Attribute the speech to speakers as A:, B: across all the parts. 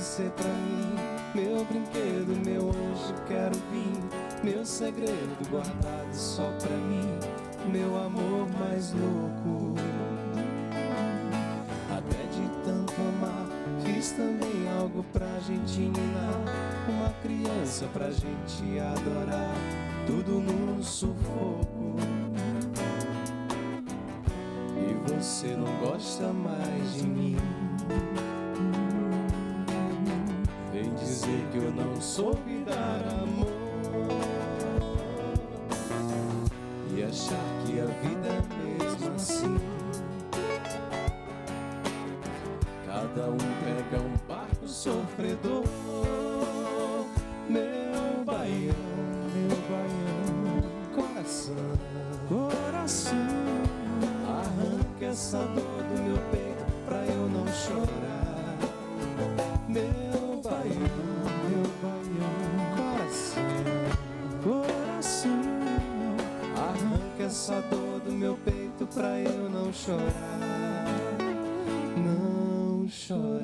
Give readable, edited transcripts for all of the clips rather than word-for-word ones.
A: você pra mim, meu brinquedo, meu anjo, quero vir, meu segredo guardado só pra mim, meu amor mais louco. Até de tanto amar, fiz também algo pra gente ninar, uma criança pra gente adorar, tudo num sufoco. E você não gosta mais de mim, vem dizer que eu não soube dar amor e achar que a vida é mesmo assim. Cada um pega um barco sofredor. Meu baião, coração, arranca essa dor do meu peito pra eu não chorar. Meu baião, coração, arranca essa dor do meu peito pra eu não chorar. Não chorar.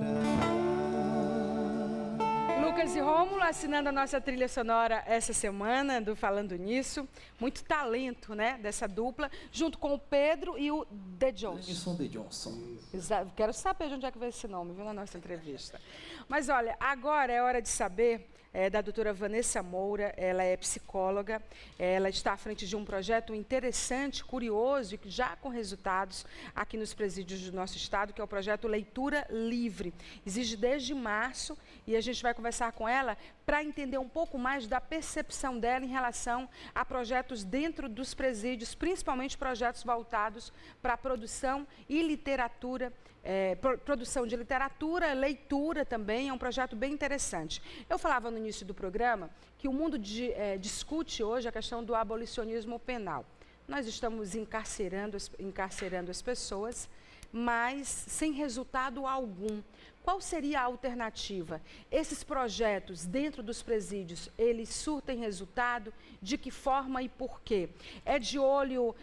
B: Lucas e Rômulo assinando a nossa trilha sonora essa semana do Falando Nisso. Muito talento, né, dessa dupla, junto com o Pedro e o The Johnson.
C: The Johnson.
B: Exato. Quero saber de onde é que veio esse nome, viu, na nossa entrevista. Mas olha, agora é hora de saber da doutora Vanessa Moura. Ela é psicóloga, ela está à frente de um projeto interessante, curioso e já com resultados aqui nos presídios do nosso estado, que é o projeto Leitura Livre. Existe desde março e a gente vai conversar com ela para entender um pouco mais da percepção dela em relação a projetos dentro dos presídios, principalmente projetos voltados para a produção e literatura, produção de literatura, leitura também, é um projeto bem interessante. Eu falava no início do programa que o mundo discute hoje a questão do abolicionismo penal. Nós estamos encarcerando as pessoas, mas sem resultado algum. Qual seria a alternativa? Esses projetos dentro dos presídios, eles surtem resultado? De que forma e por quê? É de olho,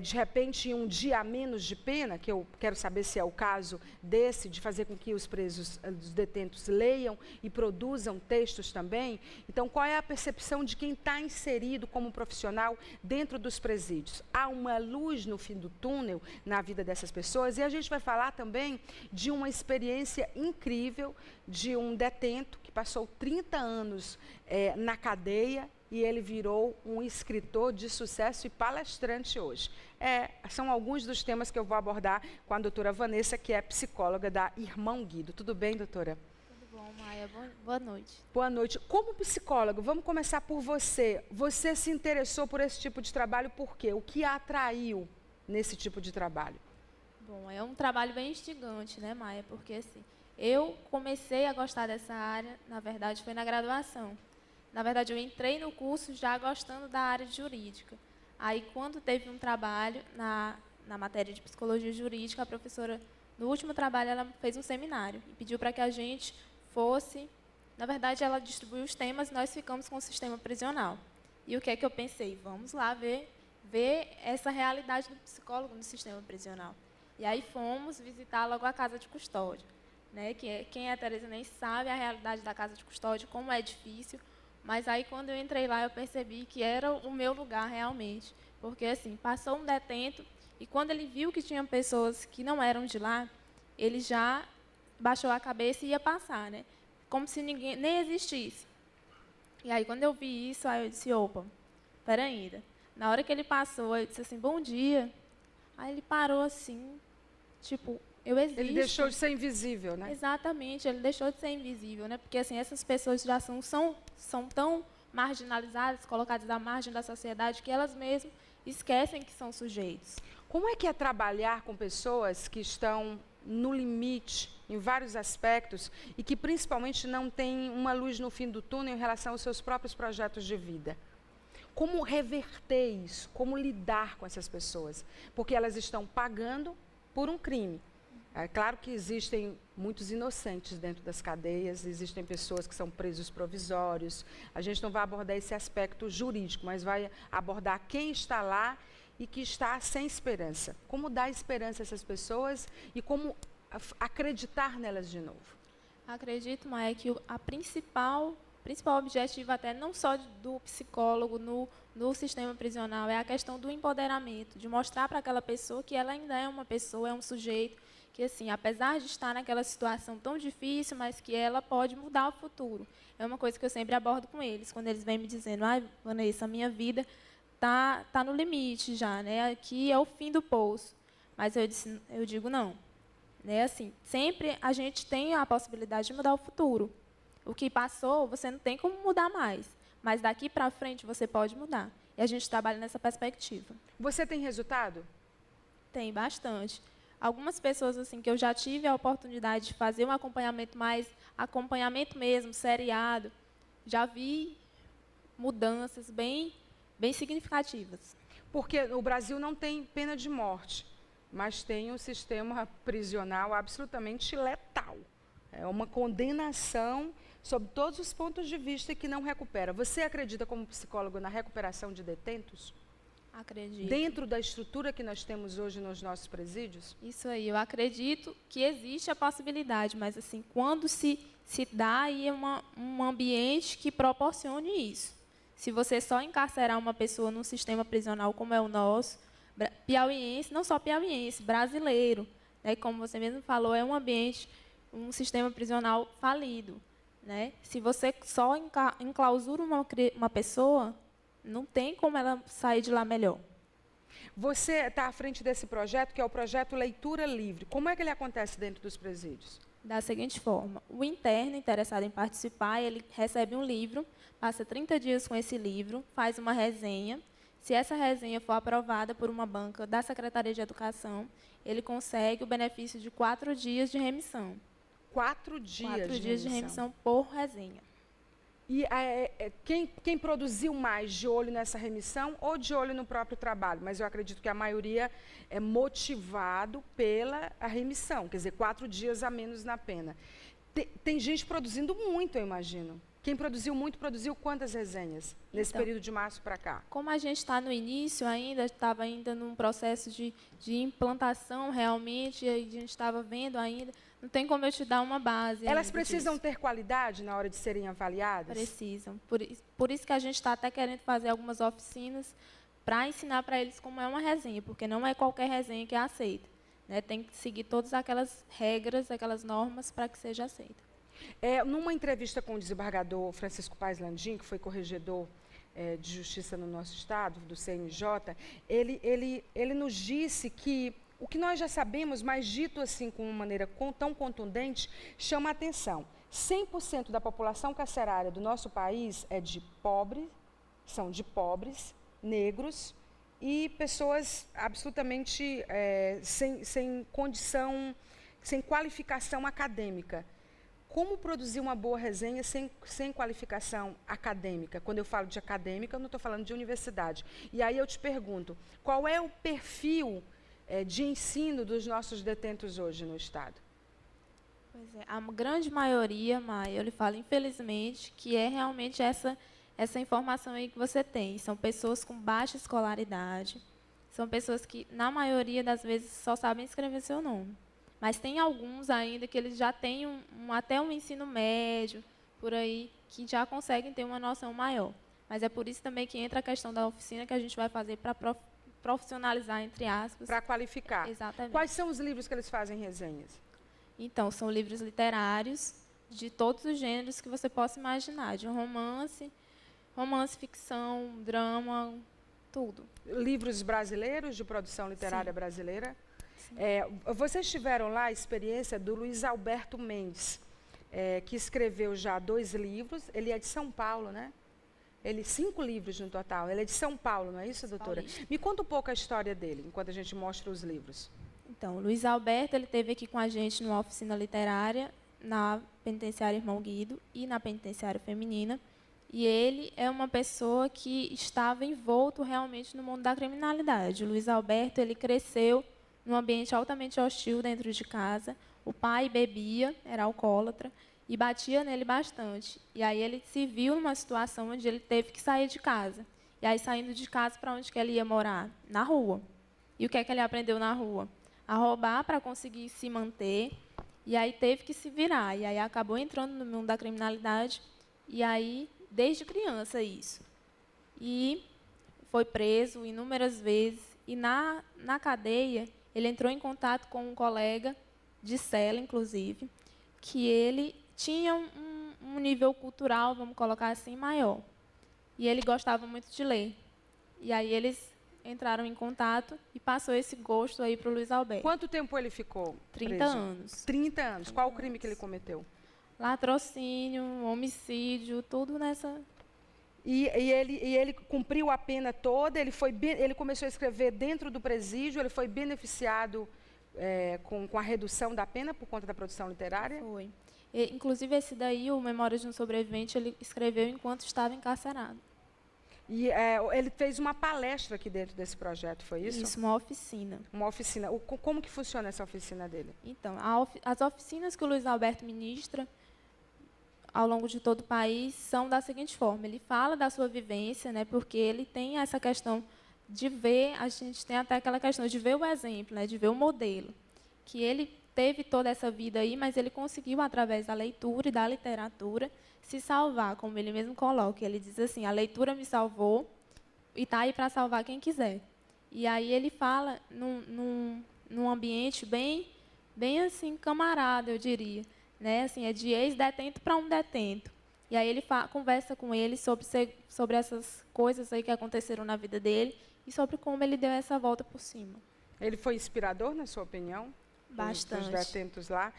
B: de repente, em um dia a menos de pena, que eu quero saber se é o caso desse, de fazer com que os presos, os detentos leiam e produzam textos também? Então, qual é a percepção de quem está inserido como profissional dentro dos presídios? Há uma luz no fim do túnel na vida dessas pessoas? E a gente vai falar também de uma experiência incrível de um detento que passou 30 anos na cadeia e ele virou um escritor de sucesso e palestrante hoje. São alguns dos temas que eu vou abordar com a doutora Vanessa, que é psicóloga da Irmão Guido. Tudo bem, doutora?
D: Tudo bom, Maia. Boa noite.
B: Boa noite. Como psicólogo, vamos começar por você. Você se interessou por esse tipo de trabalho por quê? O que a atraiu nesse tipo de trabalho?
D: Bom, é um trabalho bem instigante, né, Maia? Porque, assim, eu comecei a gostar dessa área, na verdade, foi na graduação. Na verdade, eu entrei no curso já gostando da área jurídica. Aí, quando teve um trabalho na matéria de psicologia jurídica, a professora, no último trabalho, ela fez um seminário e pediu para que a gente fosse... Na verdade, ela distribuiu os temas e nós ficamos com o sistema prisional. E o que é que eu pensei? Vamos lá ver essa realidade do psicólogo no sistema prisional. E aí fomos visitar logo a casa de custódia. Né, quem é a Tereza nem sabe a realidade da casa de custódia, como é difícil, mas aí quando eu entrei lá eu percebi que era o meu lugar realmente, porque assim, passou um detento e quando ele viu que tinha pessoas que não eram de lá, ele já baixou a cabeça e ia passar, né, como se ninguém nem existisse. E aí quando eu vi isso, aí eu disse, opa, espera ainda. Na hora que ele passou, eu disse assim, bom dia. Aí ele parou assim, tipo, eu existo.
B: Ele deixou de ser invisível, né?
D: Exatamente, ele deixou de ser invisível, né? Porque assim, essas pessoas já são tão marginalizadas, colocadas à margem da sociedade, que elas mesmas esquecem que são sujeitos.
B: Como é que é trabalhar com pessoas que estão no limite em vários aspectos e que principalmente não têm uma luz no fim do túnel em relação aos seus próprios projetos de vida? Como reverter isso? Como lidar com essas pessoas? Porque elas estão pagando por um crime. É claro que existem muitos inocentes dentro das cadeias, existem pessoas que são presos provisórios. A gente não vai abordar esse aspecto jurídico, mas vai abordar quem está lá e que está sem esperança. Como dar esperança a essas pessoas e como acreditar nelas de novo?
D: Acredito, Maia, que a principal objetivo até não só do psicólogo no sistema prisional é a questão do empoderamento, de mostrar para aquela pessoa que ela ainda é uma pessoa, é um sujeito, que assim, apesar de estar naquela situação tão difícil, mas que ela pode mudar o futuro. É uma coisa que eu sempre abordo com eles, quando eles vêm me dizendo, Vanessa, a minha vida tá no limite já, né? Aqui é o fim do poço. Mas eu digo não. Né? Assim, sempre a gente tem a possibilidade de mudar o futuro. O que passou, você não tem como mudar mais. Mas daqui para frente você pode mudar. E a gente trabalha nessa perspectiva.
B: Você tem resultado?
D: Tem bastante. Algumas pessoas assim que eu já tive a oportunidade de fazer um acompanhamento mesmo, seriado, já vi mudanças bem significativas.
B: Porque o Brasil não tem pena de morte, mas tem um sistema prisional absolutamente letal. É uma condenação sob todos os pontos de vista que não recupera. Você acredita, como psicólogo, na recuperação de detentos?
D: Acredito.
B: Dentro da estrutura que nós temos hoje nos nossos presídios?
D: Isso aí, eu acredito que existe a possibilidade, mas assim, quando se dá aí um ambiente que proporcione isso. Se você só encarcerar uma pessoa num sistema prisional como é o nosso, piauiense, não só piauiense, brasileiro, né, como você mesmo falou, é um ambiente, um sistema prisional falido. Né? Se você só enclausura uma pessoa, não tem como ela sair de lá melhor.
B: Você está à frente desse projeto, que é o projeto Leitura Livre. Como é que ele acontece dentro dos presídios?
D: Da seguinte forma, o interno interessado em participar, ele recebe um livro, passa 30 dias com esse livro, faz uma resenha. Se essa resenha for aprovada por uma banca da Secretaria de Educação, ele consegue o benefício de 4 dias de remissão.
B: 4 dias,
D: 4 dias de remissão por resenha.
B: E quem produziu mais de olho nessa remissão ou de olho no próprio trabalho? Mas eu acredito que a maioria é motivado pela remissão, quer dizer, 4 dias a menos na pena. Tem gente produzindo muito, eu imagino. Quem produziu muito, produziu quantas resenhas nesse período de março para cá?
D: Como a gente está no início ainda, estava ainda num processo de implantação realmente, e a gente estava vendo ainda, não tem como eu te dar uma base.
B: Elas precisam ter qualidade na hora de serem avaliadas?
D: Precisam. Por isso que a gente está até querendo fazer algumas oficinas para ensinar para eles como é uma resenha, porque não é qualquer resenha que é aceita. Né? Tem que seguir todas aquelas regras, aquelas normas para que seja aceita.
B: Numa entrevista com o desembargador Francisco Paes Landim, que foi corregedor de justiça no nosso estado, do CNJ, ele nos disse que o que nós já sabemos, mas dito assim com uma maneira tão contundente, chama a atenção. 100% da população carcerária do nosso país são de pobres, negros e pessoas absolutamente sem condição, sem qualificação acadêmica. Como produzir uma boa resenha sem qualificação acadêmica? Quando eu falo de acadêmica, eu não estou falando de universidade. E aí eu te pergunto, qual é o perfil de ensino dos nossos detentos hoje no Estado?
D: Pois é, a grande maioria, Maia, eu lhe falo, infelizmente, que é realmente essa informação aí que você tem. São pessoas com baixa escolaridade, são pessoas que, na maioria das vezes, só sabem escrever seu nome. Mas tem alguns ainda que eles já têm até um ensino médio, por aí, que já conseguem ter uma noção maior. Mas é por isso também que entra a questão da oficina que a gente vai fazer para profissionalizar, entre aspas.
B: Para qualificar.
D: Exatamente.
B: Quais são os livros que eles fazem resenhas?
D: Então, são livros literários de todos os gêneros que você possa imaginar, de romance, ficção, drama, tudo.
B: Livros brasileiros, de produção literária brasileira? Vocês tiveram lá a experiência do Luiz Alberto Mendes, que escreveu já 2 livros. Ele é de São Paulo, né? 5 livros no total. Ele é de São Paulo, não é isso, doutora?
D: Paulista.
B: Me conta um pouco a história dele, enquanto a gente mostra os livros.
D: Então, o Luiz Alberto, ele esteve aqui com a gente numa oficina literária na penitenciária Irmão Guido e na penitenciária feminina. E ele é uma pessoa que estava envolto realmente no mundo da criminalidade. O Luiz Alberto, ele cresceu num ambiente altamente hostil dentro de casa. O pai bebia, era alcoólatra, e batia nele bastante. E aí ele se viu numa situação onde ele teve que sair de casa. E aí, saindo de casa, para onde que ele ia morar? Na rua. E o que é que ele aprendeu na rua? A roubar para conseguir se manter. E aí teve que se virar. E aí acabou entrando no mundo da criminalidade. E aí, desde criança, isso. E foi preso inúmeras vezes. E na cadeia, ele entrou em contato com um colega de cela, inclusive, que ele tinha um nível cultural, vamos colocar assim, maior. E ele gostava muito de ler. E aí eles entraram em contato e passou esse gosto aí para o Luiz Alberto.
B: Quanto tempo ele ficou
D: 30
B: preso?
D: anos.
B: 30 anos. Qual o crime que ele cometeu?
D: Latrocínio, homicídio, tudo nessa...
B: E ele cumpriu a pena toda, ele começou a escrever dentro do presídio, ele foi beneficiado com a redução da pena por conta da produção literária?
D: Foi. E, inclusive, esse daí, o Memórias de um Sobrevivente, ele escreveu enquanto estava encarcerado.
B: E ele fez uma palestra aqui dentro desse projeto, foi isso?
D: Isso, uma oficina.
B: Uma oficina. Como que funciona essa oficina dele?
D: Então, as oficinas que o Luiz Alberto ministra ao longo de todo o país são da seguinte forma: ele fala da sua vivência, né, porque ele tem essa questão de ver, a gente tem até aquela questão de ver o exemplo, né, de ver o modelo, que ele teve toda essa vida aí, mas ele conseguiu, através da leitura e da literatura, se salvar, como ele mesmo coloca. Ele diz assim: a leitura me salvou e está aí para salvar quem quiser. E aí ele fala num ambiente bem assim, camarada, eu diria. Né? Assim, é de ex-detento para um detento. E aí ele conversa com ele sobre essas coisas aí que aconteceram na vida dele e sobre como ele deu essa volta por cima.
B: Ele foi inspirador, na sua opinião?
D: Bastante.
B: Os detentos lá.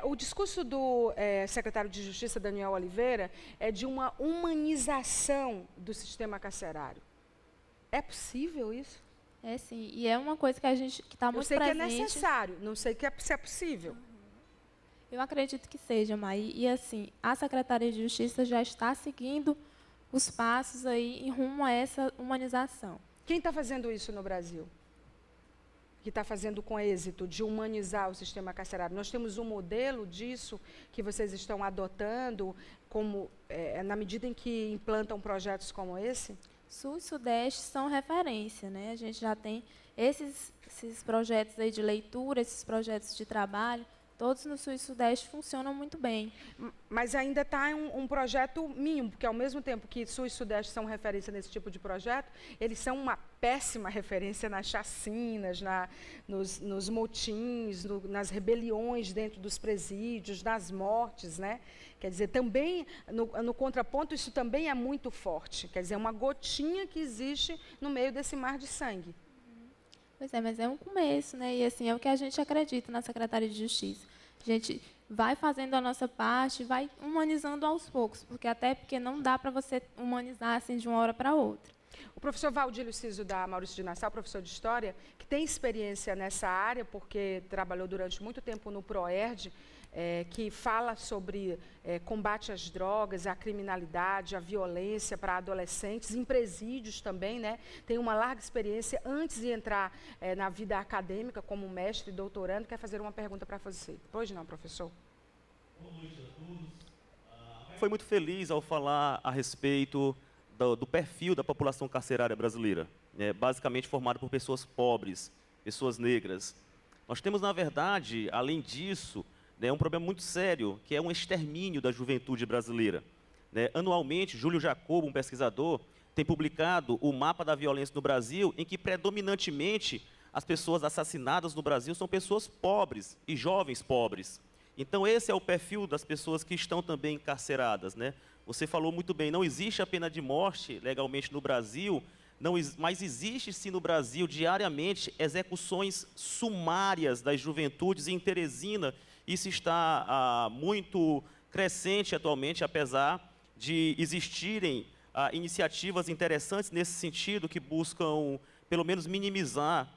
B: O discurso do secretário de Justiça, Daniel Oliveira, é de uma humanização do sistema carcerário. É possível isso?
D: É sim, e é uma coisa que a gente que está muito presente.
B: Eu sei que é necessário, não sei se é possível.
D: Eu acredito que seja, Mai. E assim, a Secretaria de Justiça já está seguindo os passos aí em rumo a essa humanização.
B: Quem está fazendo isso no Brasil? Que está fazendo com êxito de humanizar o sistema carcerário? Nós temos um modelo disso que vocês estão adotando na medida em que implantam projetos como esse?
D: Sul e Sudeste são referência, né? A gente já tem esses projetos aí de leitura, esses projetos de trabalho, todos no Sul e Sudeste funcionam muito bem.
B: Mas ainda está um projeto mínimo, porque ao mesmo tempo que Sul e Sudeste são referência nesse tipo de projeto, eles são uma péssima referência nas chacinas, nos motins, nas rebeliões dentro dos presídios, nas mortes, né? Quer dizer, também, no contraponto, isso também é muito forte. Quer dizer, é uma gotinha que existe no meio desse mar de sangue.
D: Pois é, mas é um começo, né? E assim, é o que a gente acredita na Secretaria de Justiça. A gente vai fazendo a nossa parte, vai humanizando aos poucos, porque não dá para você humanizar assim de uma hora para outra.
B: O professor Valdílio Ciso, da Maurício de Nassau, professor de História, que tem experiência nessa área, porque trabalhou durante muito tempo no PROERD, que fala sobre combate às drogas, à criminalidade, à violência para adolescentes, em presídios também, né? Tem uma larga experiência antes de entrar na vida acadêmica como mestre e doutorando. Quer fazer uma pergunta para você? Pois não, professor?
C: Boa noite a todos. Foi muito feliz ao falar a respeito do perfil da população carcerária brasileira, basicamente formado por pessoas pobres, pessoas negras. Nós temos, na verdade, além disso, um problema muito sério, que é um extermínio da juventude brasileira. Anualmente, Júlio Jacobo, um pesquisador, tem publicado o mapa da violência no Brasil, em que predominantemente as pessoas assassinadas no Brasil são pessoas pobres e jovens pobres. Então, esse é o perfil das pessoas que estão também encarceradas. Você falou muito bem, não existe a pena de morte legalmente no Brasil, mas existe sim no Brasil, diariamente, execuções sumárias das juventudes. Em Teresina, isso está muito crescente atualmente, apesar de existirem iniciativas interessantes nesse sentido, que buscam, pelo menos, minimizar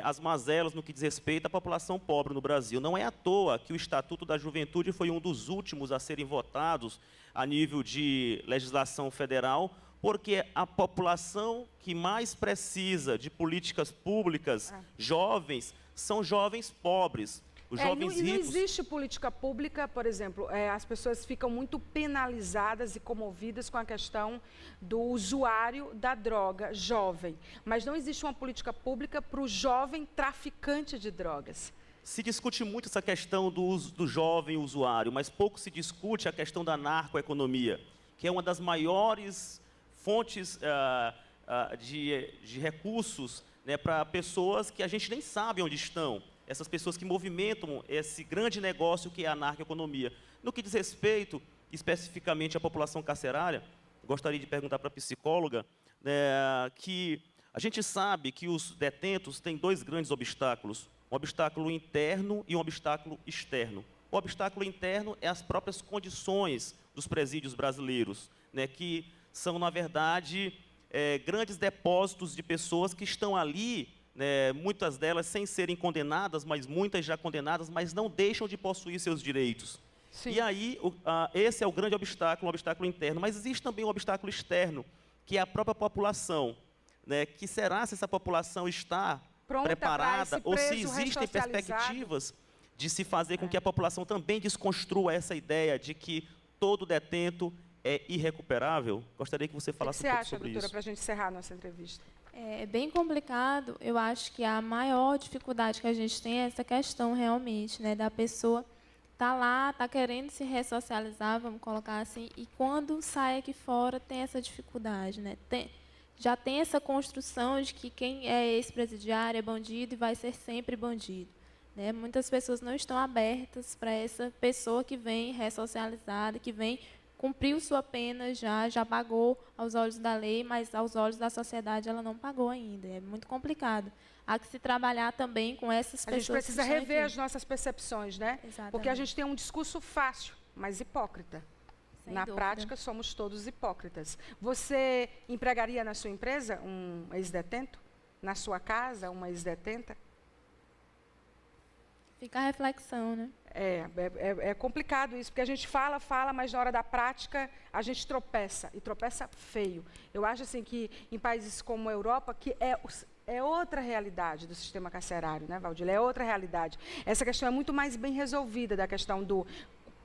C: as mazelas no que diz respeito à população pobre no Brasil. Não é à toa que o Estatuto da Juventude foi um dos últimos a serem votados a nível de legislação federal, porque a população que mais precisa de políticas públicas jovens são jovens pobres. Os jovens ricos...
B: Não existe política pública, por exemplo, as pessoas ficam muito penalizadas e comovidas com a questão do usuário da droga jovem, mas não existe uma política pública para o jovem traficante de drogas.
C: se discute muito essa questão do jovem usuário, mas pouco se discute a questão da narcoeconomia, que é uma das maiores fontes de recursos, né, para pessoas que a gente nem sabe onde estão, essas pessoas que movimentam esse grande negócio que é a narcoeconomia. No que diz respeito especificamente à população carcerária, gostaria de perguntar para a psicóloga, né, que a gente sabe que os detentos têm dois grandes obstáculos, um obstáculo interno e um obstáculo externo. O obstáculo interno é as próprias condições dos presídios brasileiros, né, que são, na verdade, grandes depósitos de pessoas que estão ali, né, muitas delas sem serem condenadas, mas muitas já condenadas, mas não deixam de possuir seus direitos. Sim. E aí, esse é o grande obstáculo, o obstáculo interno. Mas existe também um obstáculo externo, que é a própria população, né, que será se essa população está preparada ou se existem perspectivas de se fazer com que a população também desconstrua essa ideia de que todo detento é irrecuperável. Gostaria que você falasse um pouco sobre isso.
B: O que você acha, doutora, para a gente encerrar a nossa entrevista?
D: É bem complicado. Eu acho que a maior dificuldade que a gente tem é essa questão realmente, né, da pessoa tá lá, tá querendo se ressocializar, vamos colocar assim, e quando sai aqui fora tem essa dificuldade, né? Já tem essa construção de que quem é ex-presidiário é bandido e vai ser sempre bandido, né? Muitas pessoas não estão abertas para essa pessoa que vem ressocializada, que vem cumpriu sua pena já pagou aos olhos da lei, mas aos olhos da sociedade ela não pagou ainda. É muito complicado. Há que se trabalhar também com essas pessoas.
B: A gente precisa rever as nossas percepções, né?
D: Exatamente.
B: Porque a gente tem um discurso fácil, mas hipócrita.
D: Sem
B: na
D: dúvida.
B: prática, somos todos hipócritas. Você empregaria na sua empresa um ex-detento? Na sua casa, uma ex-detenta?
D: Fica a reflexão, né?
B: É complicado isso, porque a gente fala, mas na hora da prática a gente tropeça, e tropeça feio. Eu acho assim que em países como a Europa, que é outra realidade do sistema carcerário, né, Valdir? É outra realidade. Essa questão é muito mais bem resolvida, da questão do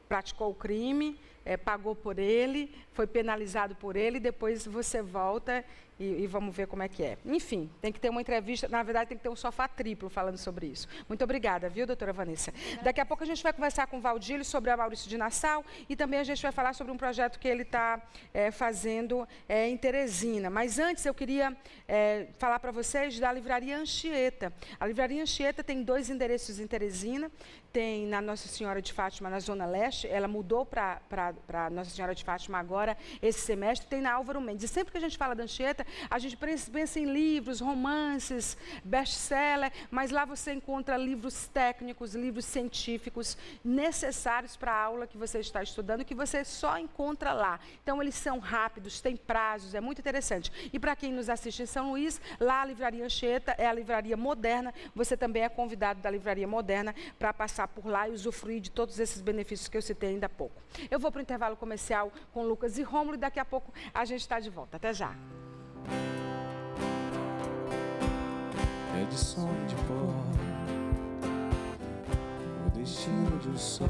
B: praticou o crime, pagou por ele, foi penalizado por ele, depois você volta e vamos ver como é que é. Enfim, tem que ter uma entrevista, na verdade tem que ter um sofá triplo falando sobre isso. Muito obrigada, viu, doutora Vanessa? Daqui a pouco a gente vai conversar com o Valdílio sobre a Maurício de Nassau e também a gente vai falar sobre um projeto que ele está fazendo em Teresina. Mas antes eu queria falar para vocês da Livraria Anchieta. A Livraria Anchieta tem 2 endereços em Teresina, tem na Nossa Senhora de Fátima, na Zona Leste, ela mudou para Nossa Senhora de Fátima agora, esse semestre, tem na Álvaro Mendes. E sempre que a gente fala da Anchieta, a gente pensa em livros, romances, best-seller, mas lá você encontra livros técnicos, livros científicos necessários para a aula que você está estudando, que você só encontra lá. Então, eles são rápidos, têm prazos, é muito interessante. E para quem nos assiste em São Luís, lá a Livraria Anchieta é a livraria moderna, você também é convidado da Livraria Moderna para passar por lá e usufruir de todos esses benefícios que eu citei ainda há pouco. Eu vou para o intervalo comercial com Lucas e Rômulo e daqui a pouco a gente está de volta. Até já.
A: É de som de pó, o destino de um só,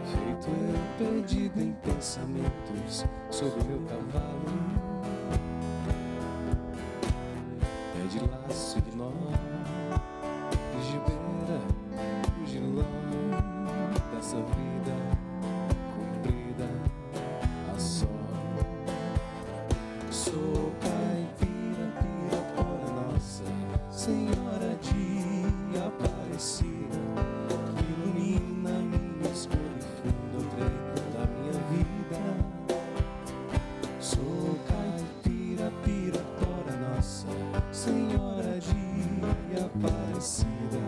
A: feito eu perdido em pensamentos sobre meu cavalo. É de laço e de nó, de gibeira, o gilão dessa vida comprida a só. Sou caipira, pirapora nossa Senhora de Aparecida, que ilumina minha escolha e funda o treino da minha vida. Sou caipira, pirapora nossa Senhora de Aparecida,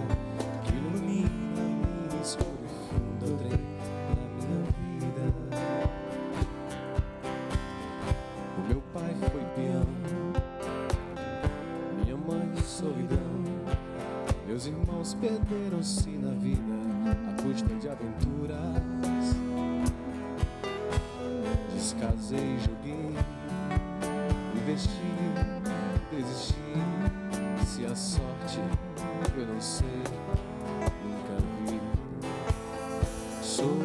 A: que ilumina minha escolha e funda o treino da minha vida. O meu pai foi peão, minha mãe solidão, meus irmãos perderam-se na vida à custa de aventuras. Descasei, joguei, investi, desisti. Se a sorte eu não sei, nunca vi. Sou